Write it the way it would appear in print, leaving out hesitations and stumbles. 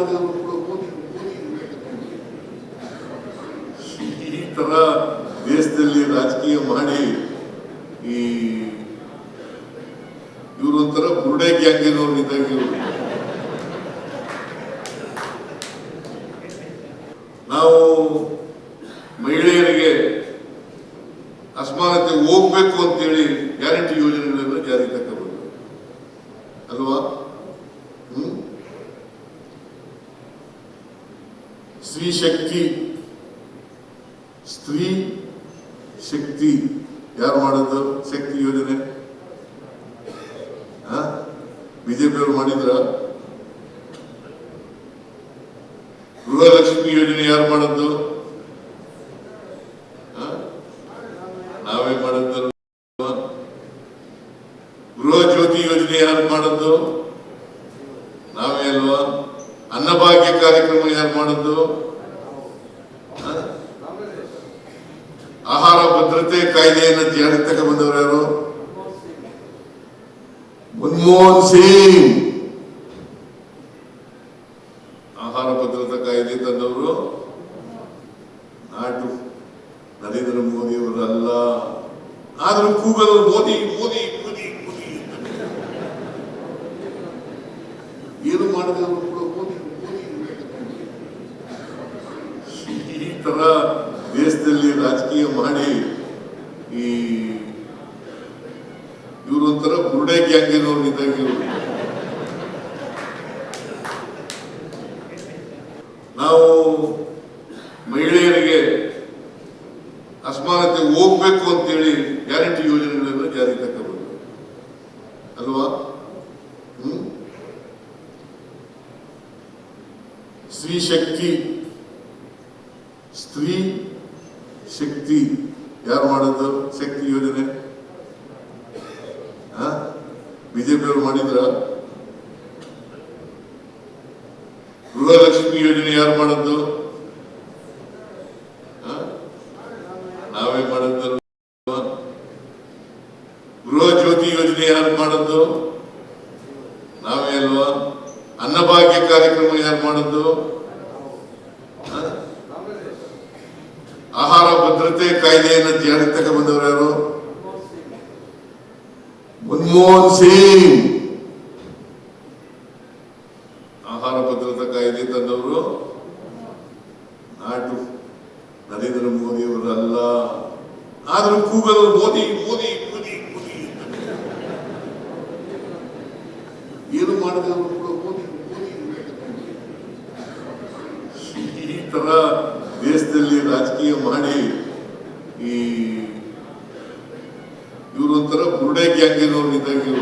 ಮಾಡಿದವರು ಕೂಡ ಈ ತರ ದೇಶದಲ್ಲಿ ರಾಜಕೀಯ ಮಾಡಿ ಈ ಇವರೊಂಥರ ಬುರುಡೆ ಗ್ಯಾಂಗಿನವ್ರು ಇದ್ದಂಗೆ. ನಾವು ಮಹಿಳೆಯರಿಗೆ ಅಸಮಾನತೆ ಹೋಗ್ಬೇಕು ಅಂತೇಳಿ ಗ್ಯಾರಂಟಿ ಯೋಜನೆಗಳೆಲ್ಲ ಜಾರಿ ತಗೊಂಡು ಅಲ್ವಾ? ಸ್ತ್ರೀ ಶಕ್ತಿ ಯಾರು ಮಾಡೋದು? ಶಕ್ತಿ ಯೋಜನೆ ಬಿಜೆಪಿಯವರು ಮಾಡಿದ್ರ? ಗೃಹಲಕ್ಷ್ಮಿ ಯೋಜನೆ ಯಾರು ಮಾಡದ್ದು? ನಾವೇ ಮಾಡದ್ದು. ಗೃಹ ಜ್ಯೋತಿ ಯೋಜನೆ ಯಾರು ಮಾಡದ್ದು? ನಾವೇ ಅಲ್ವಾ? ಅನ್ನಭಾಗ್ಯ ಕಾರ್ಯಕ್ರಮ ಯಾರು ಮಾಡದ್ದು? ಆಹಾರ ಭದ್ರತೆ ಕಾಯ್ದೆಯನ್ನು ಜಾರಿಗೆ ತಗೊಂಡ್ಬಂದವರು ಯಾರು? ಮನಮೋಹನ್ ಸಿಂಗ್. ಆಹಾರ ಭದ್ರತಾ ಕಾಯ್ದೆ ತಂದವರು ನಾಟು ನರೇಂದ್ರ ಮೋದಿ ಅವರು ಅಲ್ಲ. ಆದ್ರೂ ಕೂಗಲು ಮೋದಿ ಮೋದಿ ಮೋದಿ ಮೋದಿ. ಏನು ಮಾಡಿದವರು ಕೂಡ ಮೋದಿ ಈ ತರ ದೇಶದಲ್ಲಿ ರಾಜಕೀಯ ಮಾಡಿ ಈ ಇವರೊಂಥರ ಬುರುಡೆ ಗ್ಯಾಂಗಿನವ್ರು ಇದ್ದಂಗೆ. ನಾವು ಮಹಿಳೆಯರಿಗೆ ಅಸಮಾನತೆ ಹೋಗ್ಬೇಕು ಅಂತೇಳಿ ಗ್ಯಾರಂಟಿ ಯೋಜನೆಗಳೆಲ್ಲ ಜಾರಿ ತಗೊಂಡು ಅಲ್ವಾ? ಸ್ತ್ರೀ ಶಕ್ತಿ ಯಾರು ಮಾಡೋದು? ಶಕ್ತಿ ಯೋಜನೆ ಬಿಜೆಪಿಯವರು ಮಾಡಿದ್ರ? ಗೃಹಲಕ್ಷ್ಮಿ ಯೋಜನೆ ಯಾರು ಮಾಡದ್ದು? ನಾವೇ ಮಾಡದ್ದು. ಗೃಹ ಜ್ಯೋತಿ ಯೋಜನೆ ಯಾರು ಮಾಡದ್ದು? ನಾವೇ ಅಲ್ವಾ? ಅನ್ನಭಾಗ್ಯ ಕಾರ್ಯಕ್ರಮ ಯಾರು ಮಾಡದ್ದು? ಆಹಾರ ಭದ್ರತೆ ಕಾಯ್ದೆಯನ್ನು ಜಾರಿಗೆ ತಗೊಂಡ್ಬಂದವರು ಯಾರು? ಮನಮೋಹನ್ ಸಿಂಗ್. ಆಹಾರ ಭದ್ರತಾ ಕಾಯ್ದೆ ತಂದವರು ನಾಟು ನರೇಂದ್ರ ಮೋದಿ ಅವರು ಅಲ್ಲ. ಆದ್ರೂ ಕೂಗಲು ಮೋದಿ ಮೋದಿ ಮೋದಿ ಮೋದಿ. ಏನು ಮಾಡಿದವರು ಕೂಡ ಮೋದಿ ಈ ತರ ದೇಶದಲ್ಲಿ ರಾಜಕೀಯ ಮಾಡಿ ಈ ಇವರೊಂಥರ ಬುರುಡೆ ಗ್ಯಾಂಗಿನವ್ರು ಇದ್ದಂಗೆ.